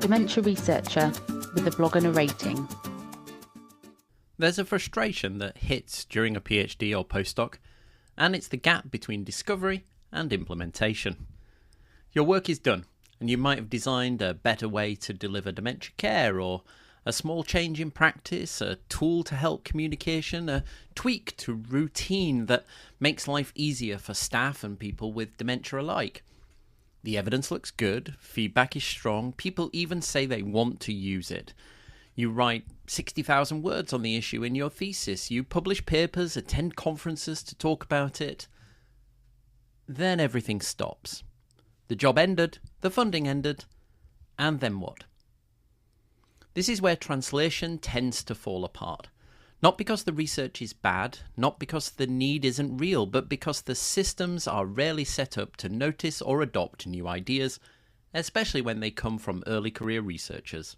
Dementia Researcher with a blog and a rating. There's a frustration that hits during a PhD or postdoc, and it's the gap between discovery and implementation. Your work is done, and you might have designed a better way to deliver dementia care, or a small change in practice, a tool to help communication, a tweak to routine that makes life easier for staff and people with dementia alike. The evidence looks good, feedback is strong, people even say they want to use it. You write 60,000 words on the issue in your thesis, you publish papers, attend conferences to talk about it. Then everything stops. The job ended, the funding ended, and then what? This is where translation tends to fall apart. Not because the research is bad, not because the need isn't real, but because the systems are rarely set up to notice or adopt new ideas, especially when they come from early career researchers,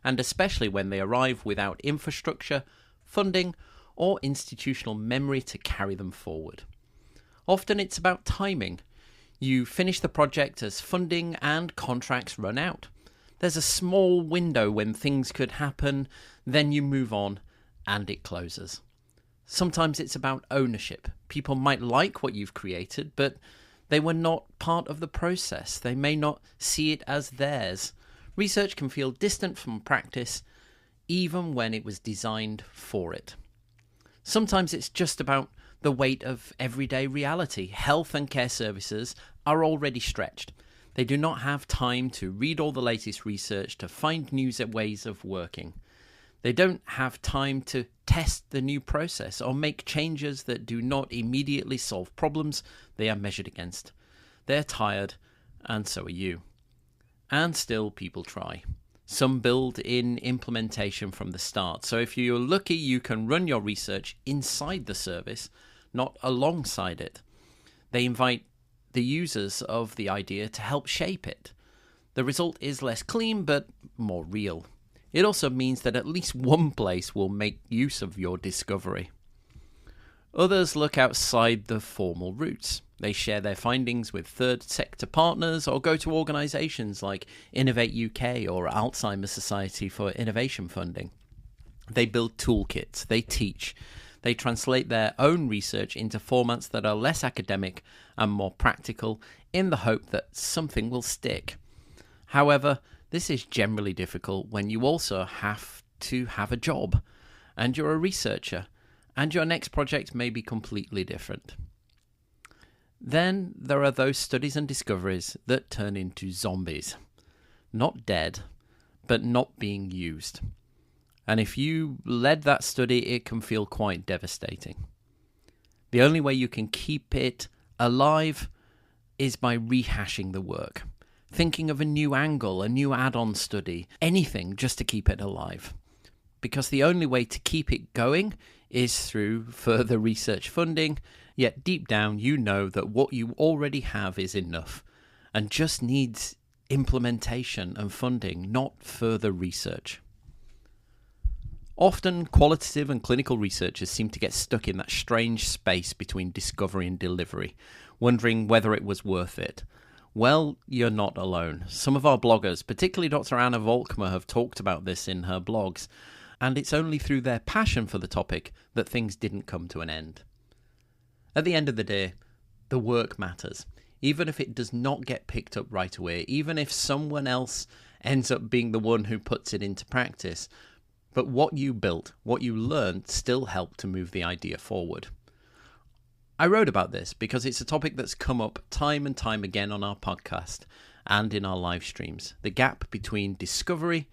and especially when they arrive without infrastructure, funding, or institutional memory to carry them forward. Often it's about timing. You finish the project as funding and contracts run out. There's a small window when things could happen, then you move on, and it closes. Sometimes it's about ownership. People might like what you've created, but they were not part of the process. They may not see it as theirs. Research can feel distant from practice, even when it was designed for it. Sometimes it's just about the weight of everyday reality. Health and care services are already stretched. They do not have time to read all the latest research, to find new ways of working. They don't have time to test the new process or make changes that do not immediately solve problems they are measured against. They're tired, and so are you. And still people try. Some build in implementation from the start. So if you're lucky, you can run your research inside the service, not alongside it. They invite the users of the idea to help shape it. The result is less clean, but more real. It also means that at least one place will make use of your discovery. Others look outside the formal routes. They share their findings with third sector partners or go to organisations like Innovate UK or Alzheimer Society for Innovation Funding. They build toolkits, they teach, they translate their own research into formats that are less academic and more practical in the hope that something will stick. However, this is generally difficult when you also have to have a job, and you're a researcher, and your next project may be completely different. Then there are those studies and discoveries that turn into zombies. Not dead, but not being used. And if you led that study, it can feel quite devastating. The only way you can keep it alive is by rehashing the work. Thinking of a new angle, a new add-on study, anything just to keep it alive. Because the only way to keep it going is through further research funding, yet deep down you know that what you already have is enough and just needs implementation and funding, not further research. Often, qualitative and clinical researchers seem to get stuck in that strange space between discovery and delivery, wondering whether it was worth it. Well, you're not alone. Some of our bloggers, particularly Dr. Anna Volkmer, have talked about this in her blogs, and it's only through their passion for the topic that things didn't come to an end. At the end of the day, the work matters, even if it does not get picked up right away, even if someone else ends up being the one who puts it into practice. But what you built, what you learned, still helped to move the idea forward. I wrote about this because it's a topic that's come up time and time again on our podcast and in our live streams, the gap between discovery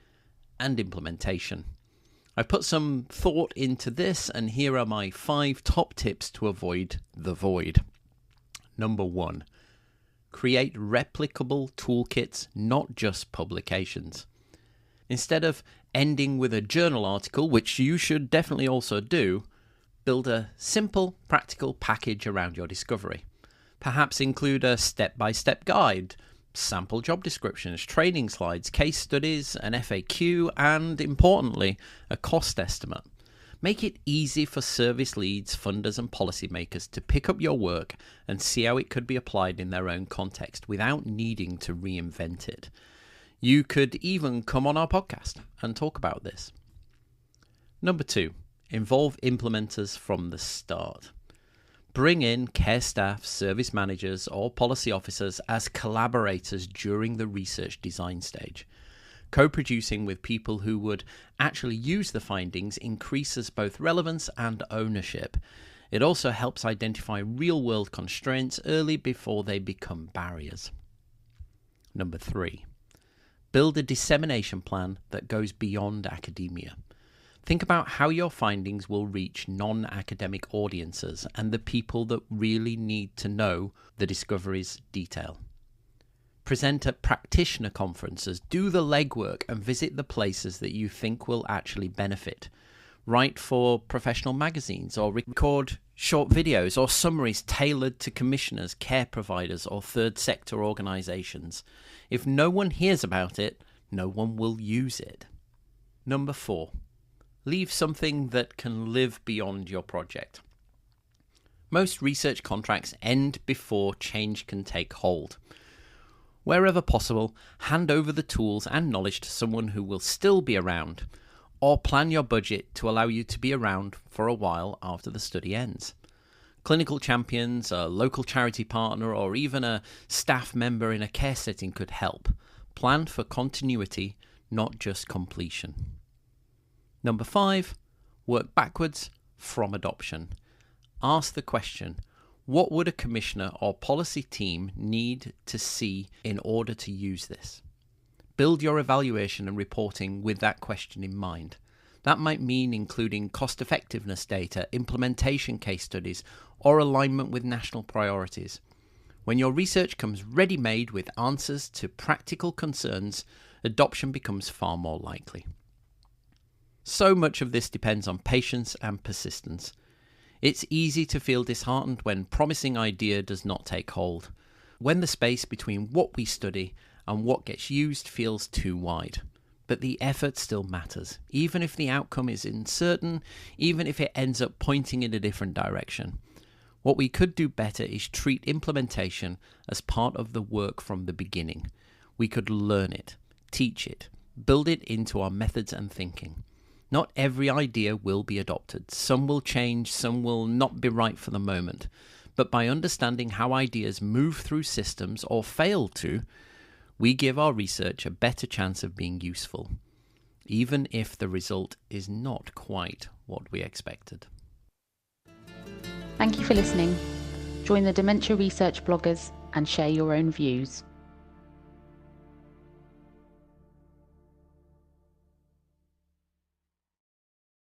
and implementation. I put some thought into this, and here are my 5 top tips to avoid the void. Number 1, create replicable toolkits, not just publications. Instead of ending with a journal article, which you should definitely also do, build a simple, practical package around your discovery. Perhaps include a step-by-step guide, sample job descriptions, training slides, case studies, an FAQ, and importantly, a cost estimate. Make it easy for service leads, funders, and policymakers to pick up your work and see how it could be applied in their own context without needing to reinvent it. You could even come on our podcast and talk about this. Number 2, involve implementers from the start. Bring in care staff, service managers, or policy officers as collaborators during the research design stage. Co-producing with people who would actually use the findings increases both relevance and ownership. It also helps identify real-world constraints early before they become barriers. Number 3, build a dissemination plan that goes beyond academia. Think about how your findings will reach non-academic audiences and the people that really need to know the discovery's detail. Present at practitioner conferences, do the legwork and visit the places that you think will actually benefit. Write for professional magazines or record short videos or summaries tailored to commissioners, care providers or third sector organisations. If no one hears about it, no one will use it. Number 4, leave something that can live beyond your project. Most research contracts end before change can take hold. Wherever possible, hand over the tools and knowledge to someone who will still be around, or plan your budget to allow you to be around for a while after the study ends. Clinical champions, a local charity partner, or even a staff member in a care setting could help. Plan for continuity, not just completion. Number 5, work backwards from adoption. Ask the question, what would a commissioner or policy team need to see in order to use this? Build your evaluation and reporting with that question in mind. That might mean including cost-effectiveness data, implementation case studies, or alignment with national priorities. When your research comes ready-made with answers to practical concerns, adoption becomes far more likely. So much of this depends on patience and persistence. It's easy to feel disheartened when promising idea does not take hold, when the space between what we study and what gets used feels too wide. But the effort still matters, even if the outcome is uncertain, even if it ends up pointing in a different direction. What we could do better is treat implementation as part of the work from the beginning. We could learn it, teach it, build it into our methods and thinking. Not every idea will be adopted. Some will change, some will not be right for the moment. But by understanding how ideas move through systems or fail to, we give our research a better chance of being useful, even if the result is not quite what we expected. Thank you for listening. Join the Dementia Research bloggers and share your own views.